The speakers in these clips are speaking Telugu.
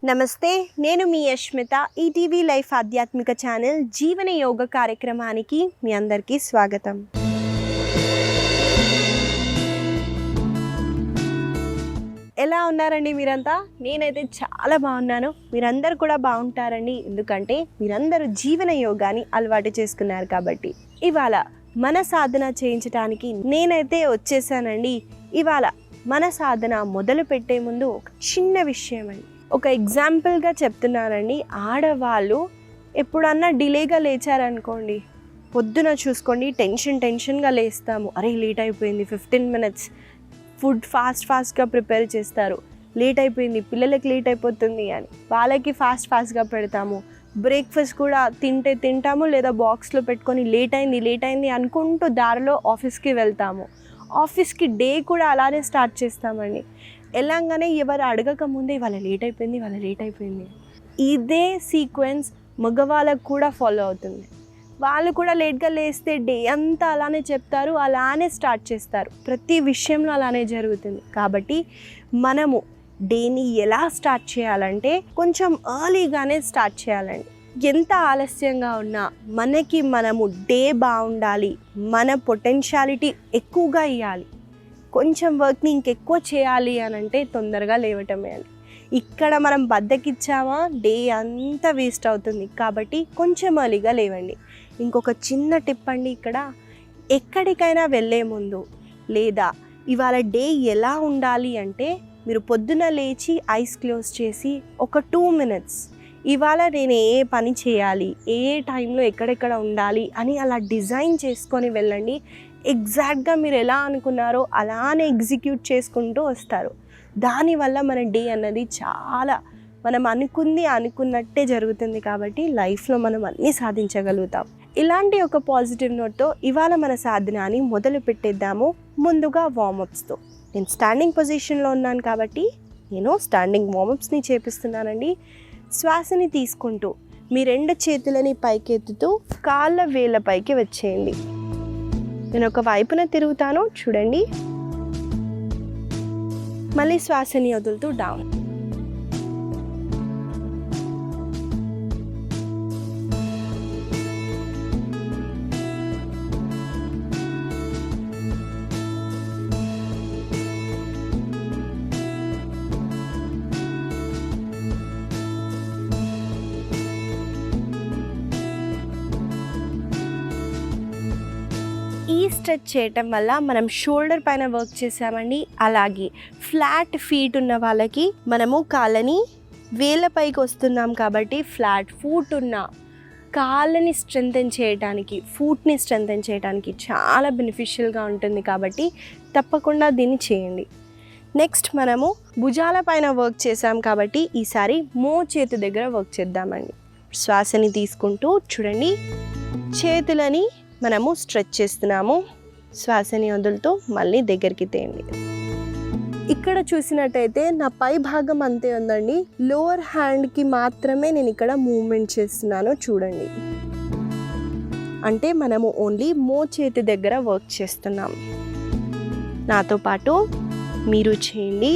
నమస్తే, నేను మీ యష్మిత. ఈటీవీ లైఫ్ ఆధ్యాత్మిక ఛానల్ జీవన యోగ కార్యక్రమానికి మీ అందరికీ స్వాగతం. ఎలా ఉన్నారండి మీరంతా? నేనైతే చాలా బాగున్నాను. మీరందరూ కూడా బాగుంటారండి, ఎందుకంటే మీరందరూ జీవన యోగాని అలవాటు చేసుకున్నారు కాబట్టి. ఇవాళ మన సాధన చేయించడానికి నేనైతే వచ్చేసానండి. ఇవాళ మన సాధన మొదలు పెట్టే ముందు ఒక చిన్న విషయం అండి, ఒక ఎగ్జాంపుల్గా చెప్తున్నానండి. ఆడవాళ్ళు ఎప్పుడన్నా డిలేగా లేచారనుకోండి, పొద్దున చూసుకోండి టెన్షన్గా లేస్తాము. అరే లేట్ అయిపోయింది, 15 minutes ఫుడ్ ఫాస్ట్గా ప్రిపేర్ చేస్తారు. లేట్ అయిపోయింది, పిల్లలకి లేట్ అయిపోతుంది అని వాళ్ళకి ఫాస్ట్గా పెడతాము. బ్రేక్ఫాస్ట్ కూడా తింటాము, లేదా బాక్స్లో పెట్టుకొని లేట్ అయింది అనుకుంటూ దారిలో ఆఫీస్కి వెళ్తాము. ఆఫీస్కి డే కూడా అలానే స్టార్ట్ చేస్తామండి. ఎలాగానే ఎవరు అడగక ముందే వాళ్ళ లేట్ అయిపోయింది. ఇదే సీక్వెన్స్ మగవాళ్ళకు కూడా ఫాలో అవుతుంది. వాళ్ళు కూడా లేట్గా లేస్తే డే అంతా అలానే చెప్తారు, అలానే స్టార్ట్ చేస్తారు. ప్రతి విషయంలో అలానే జరుగుతుంది. కాబట్టి మనము డేని ఎలా స్టార్ట్ చేయాలంటే కొంచెం ఎర్లీగానే స్టార్ట్ చేయాలండి. ఎంత ఆలస్యంగా ఉన్నా మనము డే బాగుండాలి, మన పొటెన్షియాలిటీ ఎక్కువగా ఇవ్వాలి, కొంచెం వర్క్ని ఇంకెక్కువ చేయాలి అని అంటే తొందరగా లేవటమే అని. ఇక్కడ మనం బద్దకిచ్చామా డే అంతా వేస్ట్ అవుతుంది. కాబట్టి కొంచెం ఎర్లీగా లేవండి. ఇంకొక చిన్న టిప్ అండి, ఇక్కడ ఎక్కడికైనా వెళ్ళే ముందు లేదా ఇవాళ డే ఎలా ఉండాలి అంటే మీరు పొద్దున లేచి ఐస్ క్లోజ్ చేసి ఒక 2 minutes ఇవాళ నేను ఏ పని చేయాలి, ఏ టైంలో ఎక్కడెక్కడ ఉండాలి అని అలా డిజైన్ చేసుకొని వెళ్ళండి. ఎగ్జాక్ట్గా మీరు ఎలా అనుకున్నారో అలానే ఎగ్జిక్యూట్ చేసుకుంటూ వస్తారు. దానివల్ల మన డే అన్నది చాలా మనం అనుకున్నట్టే జరుగుతుంది. కాబట్టి లైఫ్లో మనం అన్నీ సాధించగలుగుతాం. ఇలాంటి ఒక పాజిటివ్ నోట్తో ఇవాళ మన సాధనాన్ని మొదలు పెట్టేద్దాము. ముందుగా వార్మప్స్తో. నేను స్టాండింగ్ పొజిషన్లో ఉన్నాను కాబట్టి నేను స్టాండింగ్ వార్మప్స్ని చేపిస్తున్నానండి. శ్వాసని తీసుకుంటూ మీ 2 చేతులని పైకెత్తుతూ కాళ్ళ వేళ్ళ పైకి వచ్చేయండి. నేను ఒక వైపున తిరుగుతాను, చూడండి. మళ్ళీ శ్వాసని వదులుతూ డౌన్. ఈ స్ట్రెచ్ చేయటం వల్ల మనం షోల్డర్ పైన వర్క్ చేసామండి. అలాగే ఫ్లాట్ ఫీట్ ఉన్న వాళ్ళకి మనము కాళ్ళని వేళ్ళ పైకి వస్తున్నాం కాబట్టి ఫ్లాట్ ఫూట్ ఉన్న కాళ్ళని స్ట్రెంథెన్ చేయడానికి, ఫూట్ని స్ట్రెంథెన్ చేయడానికి చాలా బెనిఫిషియల్గా ఉంటుంది. కాబట్టి తప్పకుండా దీన్ని చేయండి. నెక్స్ట్ మనము భుజాల పైన వర్క్ చేసాం కాబట్టి ఈసారి చేతి దగ్గర వర్క్ చేద్దామండి. శ్వాసని తీసుకుంటూ చూడండి, చేతులని మనము స్ట్రెచ్ చేస్తున్నాము. శ్వాసని వదులుతూ మళ్ళీ దగ్గరికి తేయండి. ఇక్కడ చూసినట్టయితే నా పై భాగం అంతే ఉందండి. లోవర్ హ్యాండ్కి మాత్రమే నేను ఇక్కడ మూవ్మెంట్ చేస్తున్నాను, చూడండి. అంటే మనము ఓన్లీ చేతి దగ్గర వర్క్ చేస్తున్నాం. నాతో పాటు మీరు చేయండి.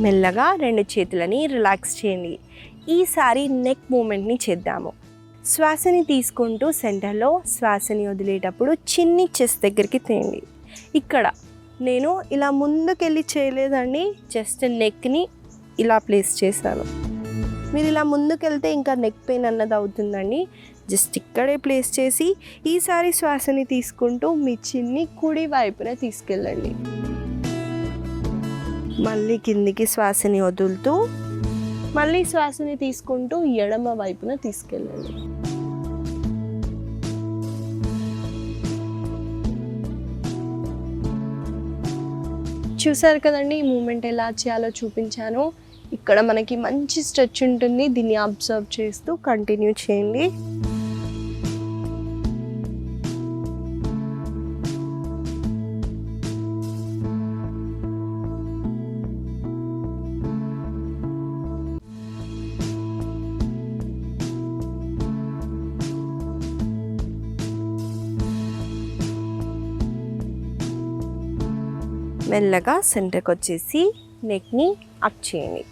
మెల్లగా 2 చేతులని రిలాక్స్ చేయండి. ఈసారి నెక్ మూమెంట్ని చేద్దాము. శ్వాసని తీసుకుంటూ సెంటర్లో, శ్వాసని వదిలేటప్పుడు చిన్ని చెస్ట్ దగ్గరికి తేండి. ఇక్కడ నేను ఇలా ముందుకెళ్ళి చేయలేదండి, జస్ట్ నెక్ని ఇలా ప్లేస్ చేశాను. మీరు ఇలా ముందుకెళ్తే ఇంకా నెక్ పెయిన్ అన్నది అవుతుందండి. జస్ట్ ఇక్కడే ప్లేస్ చేసి ఈసారి శ్వాసని తీసుకుంటూ మీ చిన్ని కుడి వైపున తీసుకెళ్ళండి. మళ్ళీ కిందికి శ్వాసని వదులుతూ మళ్ళీ శ్వాసని తీసుకుంటూ ఎడమ వైపున తీసుకెళ్ళండి. చూసారు కదండి, ఈ మూమెంట్ ఎలా చేయాలో చూపించాను. ఇక్కడ మనకి మంచి స్ట్రెచ్ ఉంటుంది. దీన్ని అబ్జర్వ్ చేస్తూ కంటిన్యూ చేయండి. మెల్లగా సెంటర్కి వచ్చేసి నెక్ని అప్ చేయండి.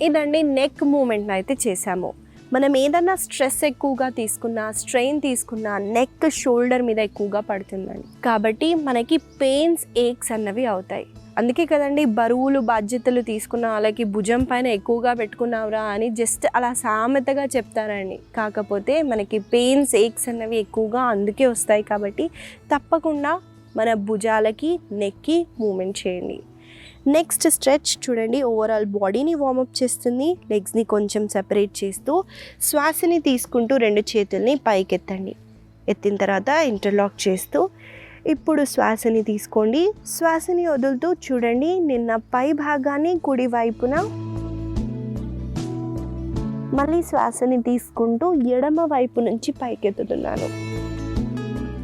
ఇదండి నెక్ మూమెంట్ అయితే చేసాము. మనం ఏదన్నా స్ట్రెస్ ఎక్కువగా తీసుకున్నా, స్ట్రెయిన్ తీసుకున్నా నెక్ షోల్డర్ మీద ఎక్కువగా పడుతుందండి. కాబట్టి మనకి పెయిన్స్, ఏక్స్ అన్నవి అవుతాయి. అందుకే కదండి బరువులు బాధ్యతలు తీసుకున్న వాళ్ళకి భుజం పైన ఎక్కువగా పెట్టుకున్నావురా అని జస్ట్ అలా సామెతగా చెప్తారండి. కాకపోతే మనకి పెయిన్స్, ఏక్స్ అన్నవి ఎక్కువగా అందుకే వస్తాయి. కాబట్టి తప్పకుండా మన భుజాలకి, నెక్కి మూమెంట్ చేయండి. నెక్స్ట్ స్ట్రెచ్ చూడండి, ఓవరాల్ బాడీని వార్మప్ చేస్తుంది. లెగ్స్ని కొంచెం సెపరేట్ చేస్తూ శ్వాసని తీసుకుంటూ 2 చేతుల్ని పైకెత్తండి. ఎత్తిన తర్వాత ఇంటర్లాక్ చేస్తూ ఇప్పుడు శ్వాసని తీసుకోండి. శ్వాసని వదులుతూ చూడండి, నిన్న పై భాగాన్ని కుడి వైపున, మళ్ళీ శ్వాసని తీసుకుంటూ ఎడమ వైపు నుంచి పైకెత్తుతున్నాను.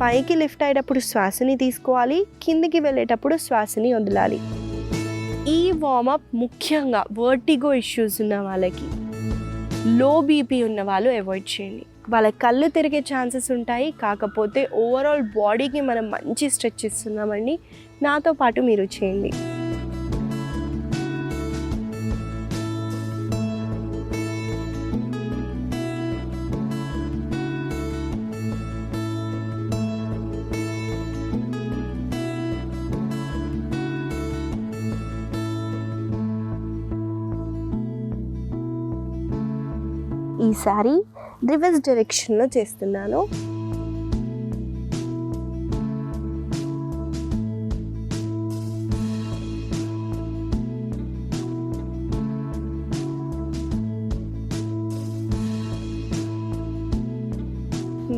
పైకి లిఫ్ట్ అయ్యేటప్పుడు శ్వాసని తీసుకోవాలి, కిందికి వెళ్ళేటప్పుడు శ్వాసని వదలాలి. ఈ వార్మప్ ముఖ్యంగా వర్టిగో ఇష్యూస్ ఉన్న వాళ్ళకి, లో బీపీ ఉన్న వాళ్ళు అవాయిడ్ చేయండి. వాళ్ళ కళ్ళు తిరిగే ఛాన్సెస్ ఉంటాయి. కాకపోతే ఓవరాల్ బాడీకి మనం మంచి స్ట్రెచ్ ఇస్తున్నామండి. నాతో పాటు మీరు చేయండి. ఈసారి రివర్స్ డైరెక్షన్లో చేస్తున్నాను.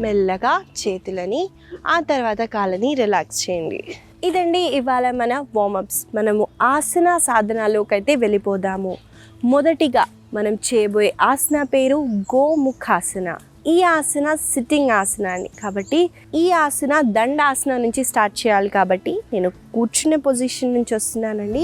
మెల్లగా చేతులని, ఆ తర్వాత కాళ్ళని రిలాక్స్ చేయండి. ఇదండి ఇవాళ మన వార్మప్స్. మనము ఆసన సాధనాలోకి అయితే వెళ్ళిపోదాము. మొదటిగా మనం చేయబోయే ఆసన పేరు గోముఖాసన. ఈ ఆసన సిట్టింగ్ ఆసన అండి. కాబట్టి ఈ ఆసన దండాసన నుంచి స్టార్ట్ చేయాలి. కాబట్టి నేను కూర్చునే పొజిషన్ నుంచి వస్తున్నానండి.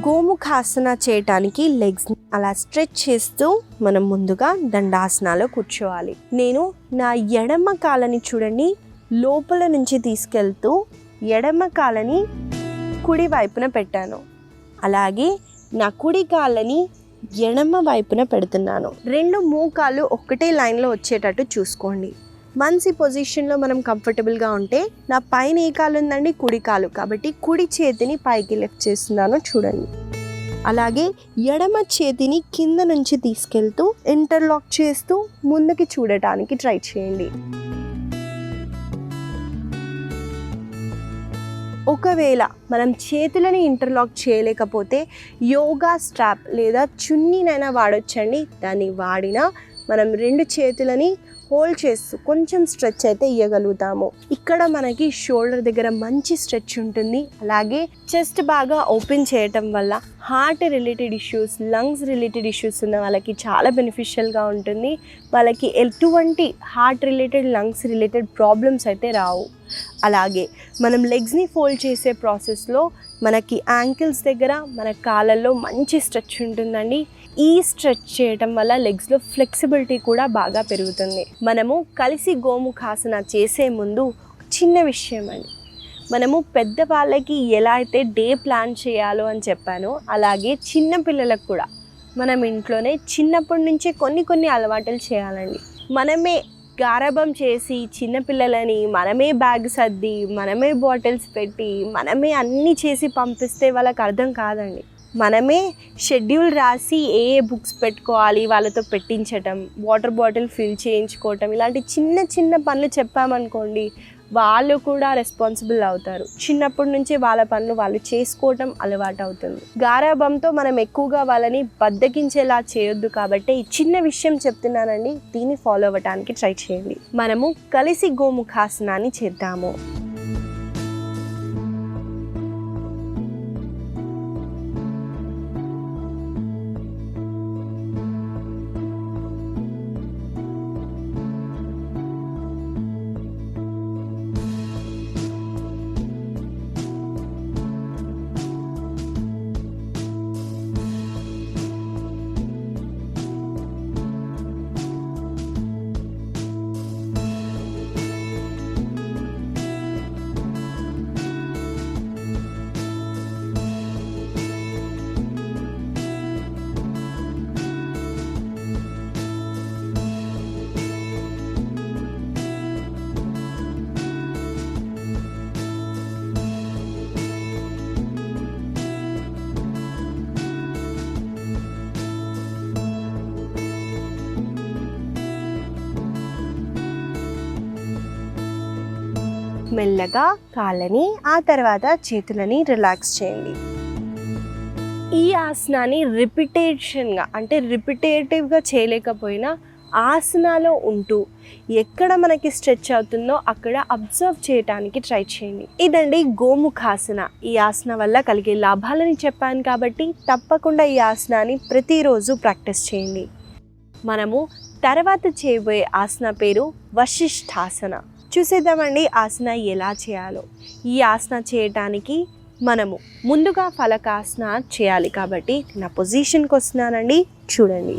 గోముఖాసన చేయటానికి లెగ్స్ అలా స్ట్రెచ్ చేస్తూ మనం ముందుగా దండాసనాలో కూర్చోవాలి. నేను నా ఎడమ కాళ్ళని చూడండి లోపల నుంచి తీసుకెళ్తూ ఎడమ కాళ్ళని కుడి వైపున పెట్టాను. అలాగే నా కుడి కాళ్ళని ఎడమ వైపున పెడుతున్నాను. 2 మోకాళ్ళు ఒకటే లైన్లో వచ్చేటట్టు చూసుకోండి. మంచి పొజిషన్లో మనం కంఫర్టబుల్గా ఉంటే, నా పైన ఏ కాలు ఉందండి? కుడి కాలు. కాబట్టి కుడి చేతిని పైకి లిఫ్ట్ చేస్తున్నాను చూడండి. అలాగే ఎడమ చేతిని కింద నుంచి తీసుకెళ్తూ ఇంటర్లాక్ చేస్తూ ముందుకి చూడటానికి ట్రై చేయండి. ఒకవేళ మనం చేతులని ఇంటర్లాక్ చేయలేకపోతే యోగా స్ట్రాప్ లేదా చున్నీనైనా వాడొచ్చండి. దాన్ని వాడినా మనం 2 చేతులని హోల్డ్ చేస్తూ కొంచెం స్ట్రెచ్ అయితే ఇవ్వగలుగుతాము. ఇక్కడ మనకి షోల్డర్ దగ్గర మంచి స్ట్రెచ్ ఉంటుంది. అలాగే చెస్ట్ బాగా ఓపెన్ చేయటం వల్ల heart related issues, lungs related issues ఉన్న వాళ్ళకి చాలా బెనిఫిషియల్గా ఉంటుంది. వాళ్ళకి ఎటువంటి heart related, lungs related problems అయితే రావు. అలాగే మనం లెగ్స్ని ఫోల్డ్ చేసే ప్రాసెస్లో మనకి యాంకిల్స్ దగ్గర, మన కాళ్ళల్లో మంచి స్ట్రెచ్ ఉంటుందండి. ఈ స్ట్రెచ్ చేయటం వల్ల లెగ్స్లో ఫ్లెక్సిబిలిటీ కూడా బాగా పెరుగుతుంది. మనము కలిసి గోముఖాసన చేసే ముందు చిన్న విషయం అండి, మనము పెద్దవాళ్ళకి ఎలా అయితే డే ప్లాన్ చేయాలో అని చెప్పానో, అలాగే చిన్న పిల్లలకు కూడా మనం ఇంట్లోనే చిన్నప్పటి నుంచే కొన్ని అలవాట్లు చేయాలండి. మనమే గారాబం చేసి చిన్నపిల్లలని మనమే బ్యాగ్ సర్ది, మనమే బాటిల్స్ పెట్టి, మనమే అన్నీ చేసి పంపిస్తే వాళ్ళకి అర్థం కాదండి. మనమే షెడ్యూల్ రాసి ఏ బుక్స్ పెట్టుకోవాలి వాళ్ళతో పెట్టించటం, వాటర్ బాటిల్ ఫిల్ చేయించుకోవటం, ఇలాంటి చిన్న పనులు చెప్పామనుకోండి వాళ్ళు కూడా రెస్పాన్సిబుల్ అవుతారు. చిన్నప్పటి నుంచి వాళ్ళ పనులు వాళ్ళు చేసుకోవటం అలవాటు అవుతుంది. గారాబంతో మనం ఎక్కువగా వాళ్ళని బద్దకించేలా చేయొద్దు. కాబట్టి ఈ చిన్న విషయం చెప్తున్నానండి, దీన్ని ఫాలో అవ్వడానికి ట్రై చేయండి. మనము కలిసి గోముఖాసనాన్ని చేద్దాము. మెల్లగా కాళ్ళని ఆ తర్వాత చేతులని రిలాక్స్ చేయండి. ఈ ఆసనాన్ని రిపిటేటివ్గా చేయలేకపోయినా ఆసనాలో ఉంటూ ఎక్కడ మనకి స్ట్రెచ్ అవుతుందో అక్కడ అబ్జర్వ్ చేయడానికి ట్రై చేయండి. ఇదండి గోముఖాసన. ఈ ఆసన వల్ల కలిగే లాభాలని చెప్పాను కాబట్టి తప్పకుండా ఈ ఆసనాన్ని ప్రతిరోజు ప్రాక్టీస్ చేయండి. మనము తర్వాత చేయబోయే ఆసన పేరు వశిష్ఠాసన. చూసేద్దామండి ఆసన ఎలా చేయాలో. ఈ ఆసన చేయటానికి మనము ముందుగా ఫలకాసన చేయాలి కాబట్టి నా పొజిషన్కి వస్తున్నానండి. చూడండి,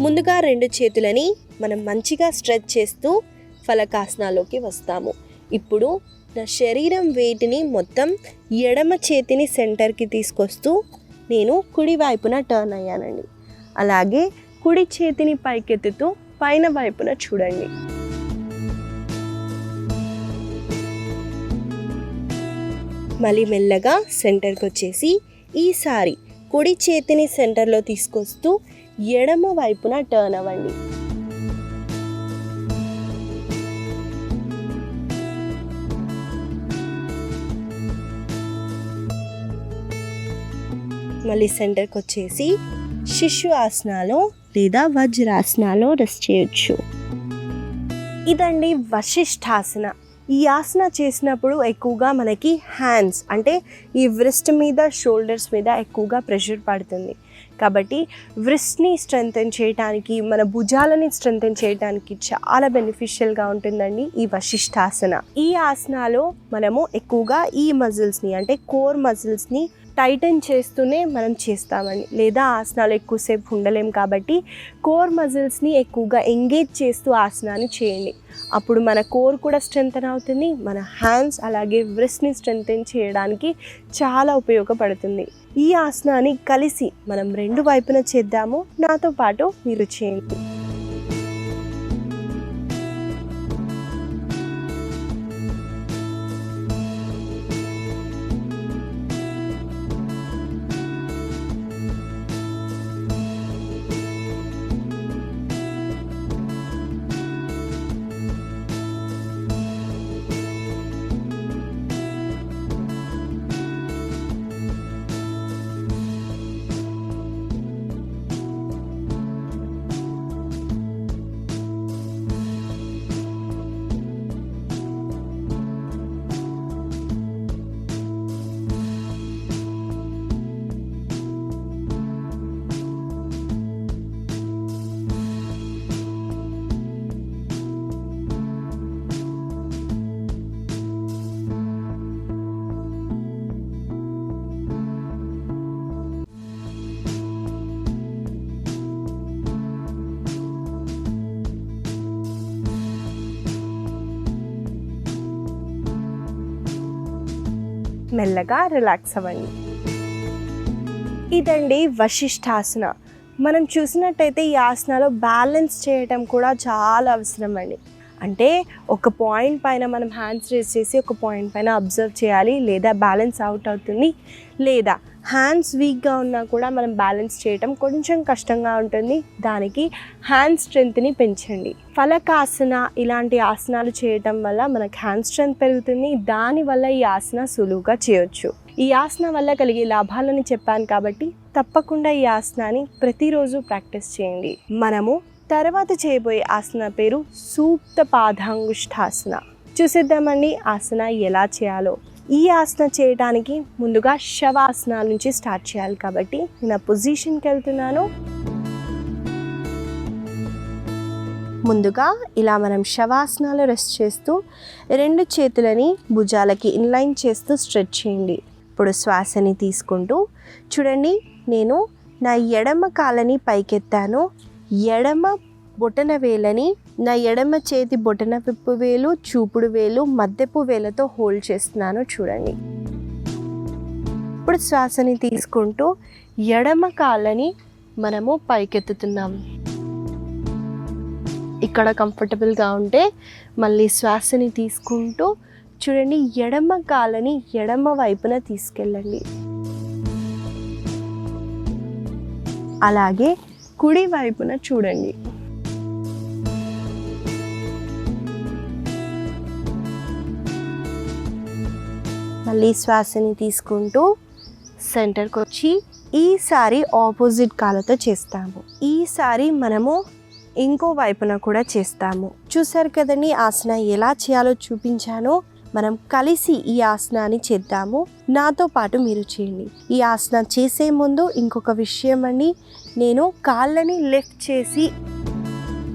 ముందుగా 2 చేతులని మనం మంచిగా స్ట్రెచ్ చేస్తూ ఫలకాసనాలోకి వస్తాము. ఇప్పుడు నా శరీరం వెయిట్ని మొత్తం ఎడమ చేతిని సెంటర్కి తీసుకొస్తూ నేను కుడి వైపున టర్న్ అయ్యానండి. అలాగే కుడి చేతిని పైకెత్తుతూ పైన వైపున చూడండి. మళ్ళీ మెల్లగా సెంటర్కి వచ్చేసి ఈసారి కుడి చేతిని సెంటర్లో తీసుకొస్తూ ఎడమ వైపున టర్న్ అవ్వండి. మళ్ళీ సెంటర్కి వచ్చేసి శిశు ఆసనాలో లేదా వజ్రాసనాలో రెస్ట్ చేయొచ్చు. ఇదండి వశిష్ఠాసన. ఈ ఆసన చేసినప్పుడు ఎక్కువగా మనకి హ్యాండ్స్ అంటే ఈ వ్రిస్ట్ మీద, షోల్డర్స్ మీద ఎక్కువగా ప్రెషర్ పడుతుంది. కాబట్టి వ్రిస్ట్ని స్ట్రెంగ్తెన్ చేయడానికి, మన భుజాలని స్ట్రెంగ్తెన్ చేయడానికి చాలా బెనిఫిషియల్గా ఉంటుందండి ఈ వశిష్ఠాసన. ఈ ఆసనాలో మనము ఎక్కువగా ఈ మజిల్స్ని అంటే కోర్ మజిల్స్ని టైటన్ చేస్తూనే మనం చేస్తామండి. లేదా ఆసనాలు ఎక్కువసేపు ఉండలేం కాబట్టి కోర్ మజిల్స్ని ఎక్కువగా ఎంగేజ్ చేస్తూ ఆసనాన్ని చేయండి. అప్పుడు మన కోర్ కూడా స్ట్రెంగ్తెన్ అవుతుంది, మన హ్యాండ్స్ అలాగే వ్రిస్ట్ని స్ట్రెంగ్తెన్ చేయడానికి చాలా ఉపయోగపడుతుంది. ఈ ఆసనాన్ని కలిసి మనం 2 వైపున చేద్దాము. నాతో పాటు మీరు చేయండి. మెల్లగా రిలాక్స్ అవ్వండి. ఇదండి వశిష్ఠాసన. మనం చూసినట్టయితే ఈ ఆసనాలో బ్యాలెన్స్ చేయటం కూడా చాలా అవసరం అండి. అంటే ఒక పాయింట్ పైన మనం హ్యాండ్స్ రేస్ చేసి ఒక పాయింట్ పైన అబ్జర్వ్ చేయాలి, లేదా బ్యాలెన్స్ అవుట్ అవుతుంది. లేదా హ్యాండ్స్ వీక్గా ఉన్నా కూడా మనం బ్యాలెన్స్ చేయటం కొంచెం కష్టంగా ఉంటుంది. దానికి హ్యాండ్ స్ట్రెంగ్త్ని పెంచండి. ఫలకాసన ఇలాంటి ఆసనాలు చేయటం వల్ల మనకు హ్యాండ్ స్ట్రెంగ్త్ పెరుగుతుంది. దానివల్ల ఈ ఆసన సులువుగా చేయొచ్చు. ఈ ఆసన వల్ల కలిగే లాభాలని చెప్పాను కాబట్టి తప్పకుండా ఈ ఆసనాన్ని ప్రతిరోజు ప్రాక్టీస్ చేయండి. మనము తర్వాత చేయబోయే ఆసన పేరు సూప్త పాదాంగుష్ఠాసన. చూసేద్దామండి ఆసన ఎలా చేయాలో. ఈ ఆసన చేయడానికి ముందుగా శవాసనాల నుంచి స్టార్ట్ చేయాలి కాబట్టి నేను పొజిషన్కి వెళ్తున్నాను. ముందుగా ఇలా మనం శవాసనాలు రెస్ట్ చేస్తూ 2 చేతులని భుజాలకి ఇన్లైన్ చేస్తూ స్ట్రెచ్ చేయండి. ఇప్పుడు శ్వాసని తీసుకుంటూ చూడండి, నేను నా ఎడమ కాళ్ళని పైకెత్తాను. ఎడమ బొటన వేలని నా ఎడమ చేతి బొటన విప్పు వేలు, చూపుడు వేలు, మధ్యపు వేలతో హోల్డ్ చేస్తున్నాను. చూడండి, ఇప్పుడు శ్వాసని తీసుకుంటూ ఎడమ కాళ్ళని మనము పైకెత్తుతున్నాం. ఇక్కడ కంఫర్టబుల్గా ఉంటే మళ్ళీ శ్వాసని తీసుకుంటూ చూడండి, ఎడమ కాళ్ళని ఎడమ వైపున తీసుకెళ్ళండి. అలాగే కుడి వైపున చూడండి. మళ్ళీ శ్వాసని తీసుకుంటూ సెంటర్కి వచ్చి ఈసారి ఆపోజిట్ కాళ్ళతో చేస్తాము. ఈసారి మనము ఇంకో వైపున కూడా చేస్తాము. చూసారు కదండి ఆసన ఎలా చేయాలో చూపించానో. మనం కలిసి ఈ ఆసనాన్ని చేద్దాము. నాతో పాటు మీరు చేయండి. ఈ ఆసనం చేసే ముందు ఇంకొక విషయం అండి, నేను కాళ్ళని లిఫ్ట్ చేసి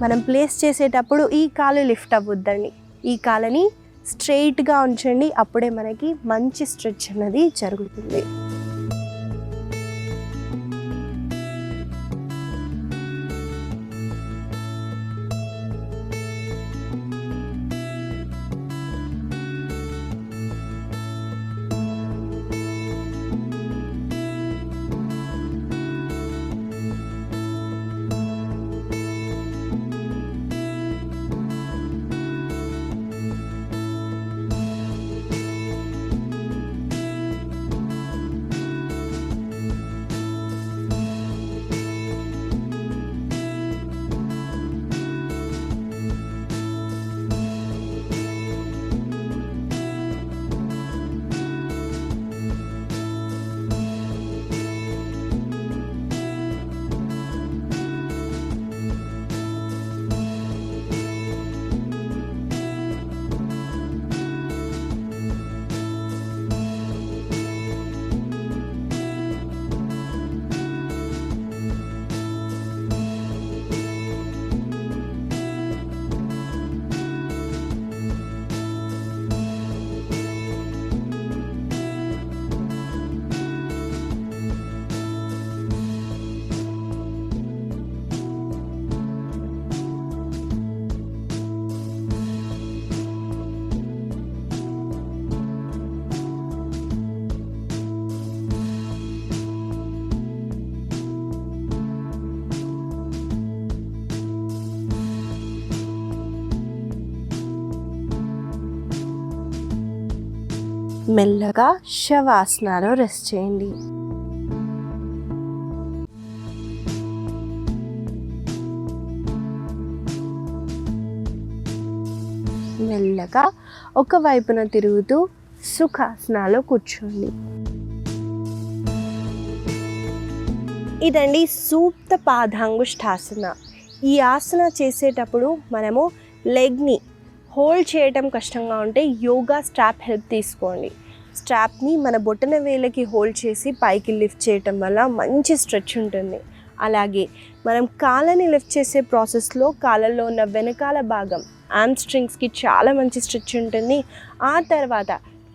మనం ప్లేస్ చేసేటప్పుడు ఈ కాలు లిఫ్ట్ అవ్వద్దండి. ఈ కాళ్ళని స్ట్రెయిట్గా ఉంచండి. అప్పుడే మనకి మంచి స్ట్రెచ్ అన్నది జరుగుతుంది. మెల్లగా శవాసనాలో రెస్ట్ చేయండి. మెల్లగా ఒక వైపున తిరుగుతూ సుఖాసనాలో కూర్చోండి. ఇదండి సూప్త పాదాంగుష్ఠాసన. ఈ ఆసన చేసేటప్పుడు మనము లెగ్ని హోల్డ్ చేయటం కష్టంగా ఉంటే యోగా స్ట్రాప్ హెల్ప్ తీసుకోండి. స్ట్రాప్ని మన బొటన వేలకి హోల్డ్ చేసి పైకి లిఫ్ట్ చేయటం వల్ల మంచి స్ట్రెచ్ ఉంటుంది. అలాగే మనం కాళ్ళని లిఫ్ట్ చేసే ప్రాసెస్లో కాళ్ళల్లో ఉన్న వెనకాల భాగం ఆమ్స్ట్రింగ్స్కి చాలా మంచి స్ట్రెచ్ ఉంటుంది. ఆ తర్వాత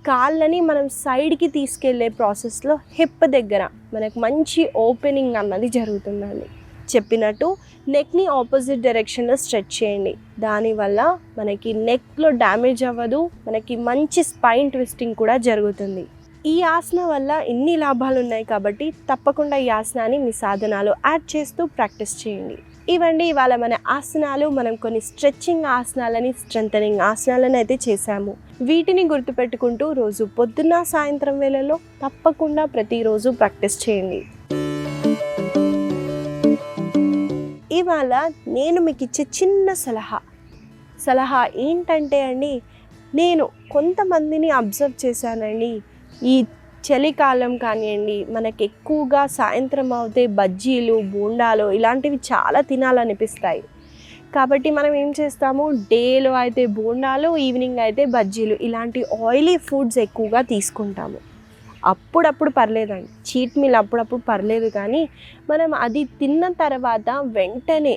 కాళ్ళని మనం సైడ్కి తీసుకెళ్లే ప్రాసెస్లో హిప్ దగ్గర మనకు మంచి ఓపెనింగ్ అన్నది జరుగుతుందండి. చెప్పినట్టు నెక్ని ఆపోజిట్ డైరెక్షన్లో స్ట్రెచ్ చేయండి. దానివల్ల మనకి నెక్లో డ్యామేజ్ అవ్వదు, మనకి మంచి స్పైన్ ట్విస్టింగ్ కూడా జరుగుతుంది. ఈ ఆసన వల్ల ఇన్ని లాభాలు ఉన్నాయి కాబట్టి తప్పకుండా ఈ ఆసనాన్ని మీ సాధనాలు యాడ్ చేస్తూ ప్రాక్టీస్ చేయండి. ఇవండి ఇవాళ మన ఆసనాలు. మనం కొన్ని స్ట్రెచ్చింగ్ ఆసనాలని, స్ట్రెంథనింగ్ ఆసనాలను అయితే చేశాము. వీటిని గుర్తుపెట్టుకుంటూ రోజు పొద్దున్న సాయంత్రం వేళల్లో తప్పకుండా ప్రతిరోజు ప్రాక్టీస్ చేయండి. ఇవాళ నేను మీకు ఇచ్చే చిన్న సలహా ఏంటంటే అండి, నేను కొంతమందిని అబ్జర్వ్ చేశానండి. ఈ చలికాలం కానివ్వండి, మనకి ఎక్కువగా సాయంత్రం అవుతే బజ్జీలు, బోండాలు ఇలాంటివి చాలా తినాలనిపిస్తాయి. కాబట్టి మనం ఏం చేస్తాము, డేలో అయితే బోండాలు, ఈవినింగ్ అయితే బజ్జీలు, ఇలాంటి ఆయిలీ ఫుడ్స్ ఎక్కువగా తీసుకుంటాము. అప్పుడప్పుడు పర్లేదండి, చీట్ మీల్ అప్పుడప్పుడు పర్లేదు, కానీ మనం అది తిన్న తర్వాత వెంటనే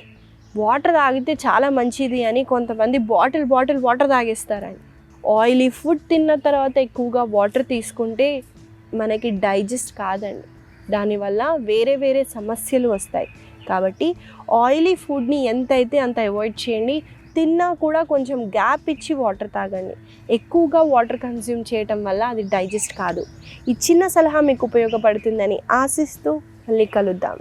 వాటర్ తాగితే చాలా మంచిది అని కొంతమంది బాటిల్ వాటర్ తాగేస్తారండి. ఆయిలీ ఫుడ్ తిన్న తర్వాత ఎక్కువగా వాటర్ తీసుకుంటే మనకి డైజెస్ట్ కాదండి. దానివల్ల వేరే సమస్యలు వస్తాయి. కాబట్టి ఆయిలీ ఫుడ్ని ఎంతైతే అంత అవాయిడ్ చేయండి. తిన్నా కూడా కొంచెం గ్యాప్ ఇచ్చి వాటర్ తాగండి. ఎక్కువగా వాటర్ కన్జ్యూమ్ చేయటం వల్ల అది డైజెస్ట్ కాదు. ఈ చిన్న సలహా మీకు ఉపయోగపడుతుందని ఆశిస్తూ మళ్ళీ కలుద్దాం.